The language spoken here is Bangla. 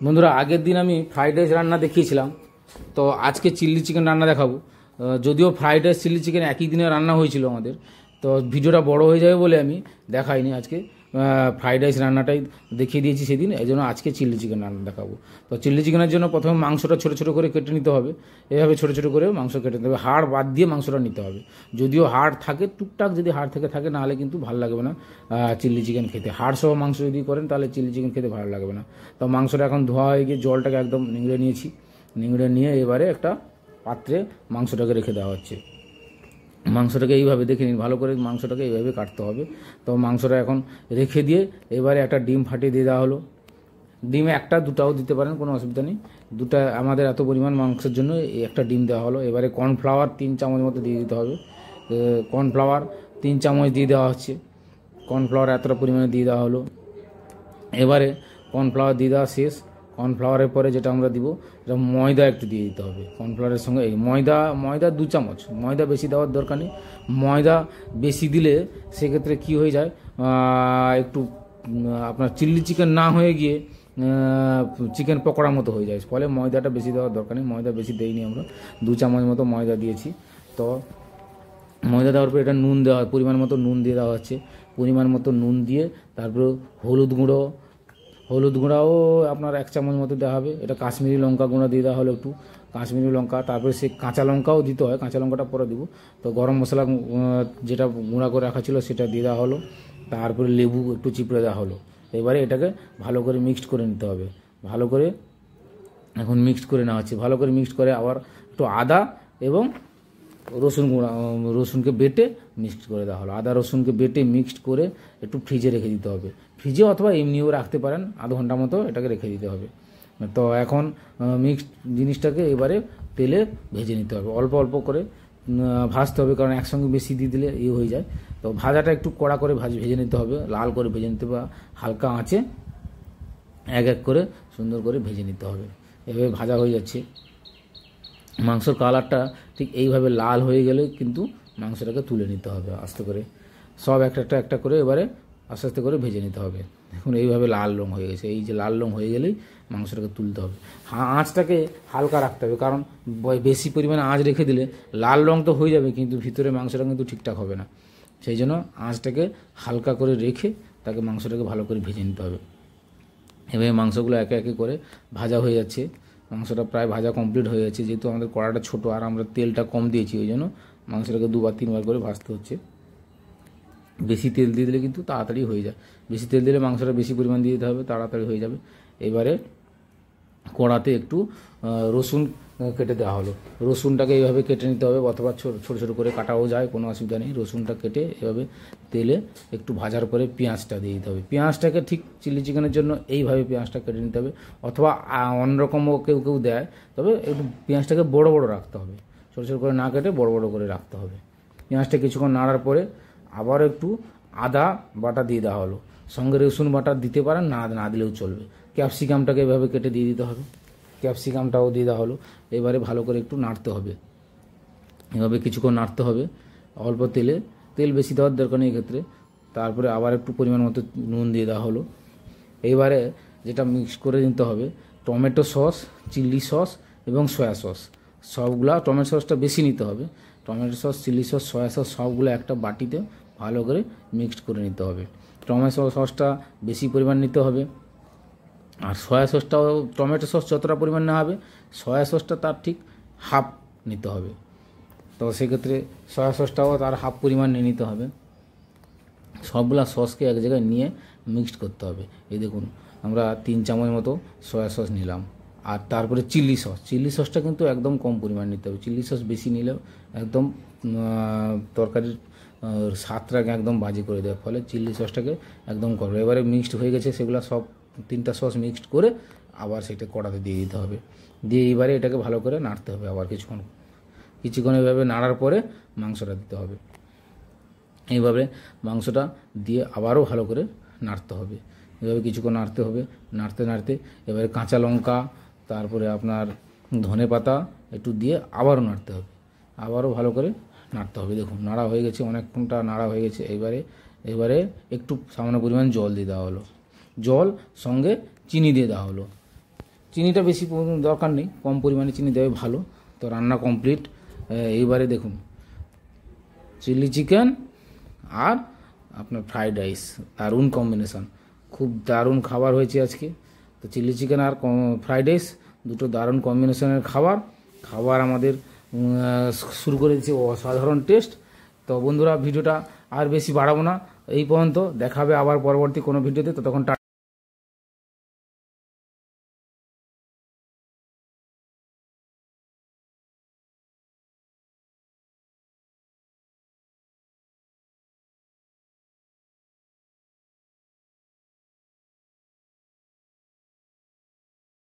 বন্ধুরা, আগের দিন আমি ফ্রাইড রাইস রান্না দেখিয়েছিলাম, তো আজকে চিল্লি চিকেন রান্না দেখাবো। যদিও ফ্রাইড রাইস চিল্লি চিকেন একই দিনে রান্না হয়েছিল আমাদের, তো ভিডিওটা বড় হয়ে যাবে বলে আমি দেখাইনি। আজকে ফ্রাইড রাইস রান্নাটাই দেখিয়ে দিয়েছি সেদিন, এই জন্য আজকে চিল্লি চিকেন রান্না দেখাবো। তো চিল্লি চিকেনের জন্য প্রথমে মাংসটা ছোটো ছোটো করে কেটে নিতে হবে। এভাবে ছোটো ছোটো করে মাংস কেটে নিতে হবে, হাড় বাদ দিয়ে মাংসটা নিতে হবে। যদিও হাড় থাকে টুকটাক, যদি হাড় থেকে থাকে, নাহলে কিন্তু ভালো লাগবে না চিল্লি চিকেন খেতে। হাড় সহ মাংস যদি করেন তাহলে চিল্লি চিকেন খেতে ভালো লাগবে না। তো মাংসটা এখন ধোয়া হয়ে গিয়ে জলটাকে একদম নিংড়ে নিয়েছি। নিংড়ে নিয়ে এবারে একটা পাত্রে মাংসটাকে রেখে দেওয়া হচ্ছে। মাংসটাকে এইভাবে দেখে নিন, ভালো করে মাংসটাকে এইভাবে কাটতে হবে। তো মাংসটা এখন রেখে দিয়ে এবারে একটা ডিম ফাটিয়ে দিয়ে দেওয়া হলো। ডিম একটা দুটাও দিতে পারেন, কোনো অসুবিধা নেই। দুটা আমাদের এত পরিমাণ মাংসের জন্য একটা ডিম দেওয়া হলো। এবারে কর্নফ্লাওয়ার 3 চামচ মতো দিয়ে দিতে হবে। কর্নফ্লাওয়ার 3 চামচ দিয়ে দেওয়া হচ্ছে। কর্নফ্লাওয়ার এতটা পরিমাণে দিয়ে দেওয়া হলো। এবারে কর্নফ্লাওয়ার দিয়ে দেওয়া শেষ। কর্নফ্লাওয়ারের পরে যেটা আমরা দিব, এটা ময়দা একটু দিয়ে দিতে হবে। কর্নফ্লাওয়ারের সঙ্গে এই ময়দা 2 চামচ। ময়দা বেশি দেওয়ার দরকার নেই। ময়দা বেশি দিলে সেক্ষেত্রে কি হয়ে যায়, একটু আপনার চিল্লি চিকেন না হয়ে গিয়ে চিকেন পকোড়ার মতো হয়ে যায়। ফলে ময়দাটা বেশি দেওয়ার দরকার নেই। ময়দা বেশি দেইনি আমরা, 2 চামচ মতো ময়দা দিয়েছি। তো ময়দা দেওয়ার পর এটা নুন দেওয়া, পরিমাণ মতো নুন দিয়ে দেওয়া হচ্ছে। পরিমাণ মতো নুন দিয়ে তারপরে হলুদ গুঁড়াও আপনার 1 চামচ মতো দেওয়া হবে। এটা কাশ্মীরি লঙ্কা গুঁড়া দিয়ে দেওয়া হলো, একটু কাশ্মীরি লঙ্কা। তারপরে সে কাঁচা লঙ্কাও দিতে হয়, কাঁচা লঙ্কাটা পরে দিব। তো গরম মশলা যেটা গুঁড়া করে রাখা ছিল সেটা দিয়ে দেওয়া হলো। তারপরে লেবু একটু চিপড়ে দেওয়া হলো। এবারে এটাকে ভালো করে মিক্সড করে নিতে হবে। ভালো করে এখন মিক্সড করে নেওয়া হচ্ছে। ভালো করে মিক্সড করে আবার একটু আদা এবং রসুনকে বেটে মিক্সড করে দেওয়া হলো। আদা রসুনকে বেটে মিক্সড করে একটু ফ্রিজে রেখে দিতে হবে। ফ্রিজে অথবা এমনিও রাখতে পারেন, আধ ঘন্টা মতো এটাকে রেখে দিতে হবে। তো এখন মিক্সড জিনিসটাকে এবারে তেলে ভেজে নিতে হবে। অল্প অল্প করে ভাজতে হবে, কারণ একসঙ্গে বেশি দিয়ে দিলে হয়ে যায়। তো ভাজাটা একটু কড়া করে ভেজে নিতে হবে, লাল করে ভেজে নিতে হবে। হালকা আঁচে এক এক করে সুন্দর করে ভেজে নিতে হবে। এভাবে ভাজা হয়ে যাচ্ছে। মাংসর কালারটা ঠিক এইভাবে লাল হয়ে গেলে কিন্তু মাংসটাকে তুলে নিতে হবে আস্তে করে। সব একটা করে এবারে আস্তে আস্তে করে ভেজে নিতে হবে। এখন এইভাবে লাল রং হয়ে গেছে। এই যে লাল রং হয়ে গেলেই মাংসটাকে তুলতে হবে। আঁচটাকে হালকা রাখতে হবে, কারণ বেশি পরিমাণে আঁচ রেখে দিলে লাল রং তো হয়ে যাবে, কিন্তু ভিতরে মাংসটা কিন্তু ঠিকঠাক হবে না। সেই জন্য আঁচটাকে হালকা করে রেখে তাকে মাংসটাকে ভালো করে ভেজে নিতে হবে। এভাবে মাংসগুলো একে একে করে ভাজা হয়ে যাচ্ছে। মাংসটা প্রায় ভাজা কমপ্লিট হয়ে যাচ্ছে। যেহেতু আমাদের কড়াটা ছোটো আর আমরা তেলটা কম দিয়েছি, ওই জন্য মাংসটাকে 2-3 বার করে ভাজতে হচ্ছে। বেশি তেল দিয়ে দিলে কিন্তু তাড়াতাড়ি হয়ে যায়। বেশি তেল দিলে মাংসটা বেশি পরিমাণ দিয়ে দিতে হবে, তাড়াতাড়ি হয়ে যাবে। এবারে কড়াতে একটু রসুন কেটে দেওয়া হলো। রসুনটাকে এইভাবে কেটে নিতে হবে, অথবা ছোটো ছোটো করে কাটাও যায়, কোনো অসুবিধা নেই। রসুনটা কেটে এভাবে তেলে একটু ভাজার পরে পেঁয়াজটা দিয়ে দিতে হবে। পেঁয়াজটাকে ঠিক চিলি চিকেনের জন্য এইভাবে পেঁয়াজটা কেটে নিতে হবে, অথবা অন্যরকমও কেউ কেউ দেয়, তবে একটু পেঁয়াজটাকে বড় বড় রাখতে হবে। ছোটো ছোটো করে না কেটে বড় বড় করে রাখতে হবে। পেঁয়াজটা কিছুক্ষণ নাড়ার পরে আবার একটু আদা বাটা দিয়ে দেওয়া হলো। সঙ্গে রসুন বাটা দিতে পারেন, না দিলেও চলবে। ক্যাপসিকামটাকে এভাবে কেটে দিয়ে দিতে হবে। ক্যাপসিকামটাও দিয়ে দেওয়া হলো। এবারে ভালো করে একটু নাড়তে হবে। এভাবে কিছুক্ষণ নাড়তে হবে অল্প তেলে। তেল বেশি দেওয়ার দরকার নেই এক্ষেত্রে। তারপরে আবার একটু পরিমাণ মতো নুন দিয়ে দেওয়া হলো। এইবারে যেটা মিক্স করে নিতে হবে, টমেটো সস, চিলি সস এবং সয়া সস সবগুলা। টমেটো সসটা বেশি নিতে হবে। Tomato sauce, chilli sauce, soya sauce সবগুলো একটা বাটিতে ভালো করে মিক্সড করে নিতে হবে। টমেটো সসটা বেশি পরিমাণ নিতে হবে। আর সয়া সসটাও, টমেটো সস যতটা পরিমাণ নেওয়া হবে, সয়া সসটা তার ঠিক হাফ নিতে হবে। তো সেক্ষেত্রে সয়া সসটাও তার হাফ পরিমাণ নিয়ে নিতে হবে। সবগুলা সসকে এক জায়গায় নিয়ে মিক্সড করতে হবে। এই দেখুন, আমরা 3 চামচ মতো সয়া সস নিলাম। আর তারপরে চিলি সসটা কিন্তু একদম কম পরিমাণ নিতে হবে। চিলি সস বেশি নিলেও একদম তরকারির স্বাদটাকে একদম বাজে করে দেওয়ার ফলে চিলি সসটাকে একদম করবে। এবারে মিক্সড হয়ে গেছে, সেগুলো সব 3টা সস মিক্সড করে আবার সেটা কড়াতে দিয়ে দিতে হবে। দিয়ে এবারে এটাকে ভালো করে নাড়তে হবে। আবার কিছুক্ষণ এভাবে নাড়ার পরে মাংসটা দিতে হবে। এইভাবে মাংসটা দিয়ে আবারও ভালো করে নাড়তে হবে। এভাবে কিছুক্ষণ নাড়তে হবে। নাড়তে এবারে কাঁচা লঙ্কা, তারপরে আপনার ধনে পাতা একটু দিয়ে আবারও নাড়তে হবে। আবারও ভালো করে নাড়তে হবে। দেখুন, নাড়া হয়ে গেছে, অনেকক্ষণটা নাড়া হয়ে গেছে। এবারে একটু সামান্য পরিমাণ জল দিয়ে দেওয়া হলো। জল সঙ্গে চিনি দিয়ে দেওয়া হলো। চিনিটা বেশি দরকার নেই, কম পরিমাণে চিনি দেওয়া ভালো। তো রান্না কমপ্লিট। এইবারে দেখুন চিলি চিকেন আর আপনার ফ্রাইড রাইস, দারুণ কম্বিনেশান, খুব দারুণ খাবার হয়েছে আজকে। তো চিলি চিকেন আর ফ্রাইড রাইস দুটো দারুণ কম্বিনেশনের খাবার আমাদের শুরু করে দিচ্ছে অসাধারণ টেস্ট। তো বন্ধুরা ভিডিওটা আর বেশি বাড়াবো না, এই পর্যন্ত। দেখাবে আবার পরবর্তী কোনো ভিডিওতে। ততক্ষণ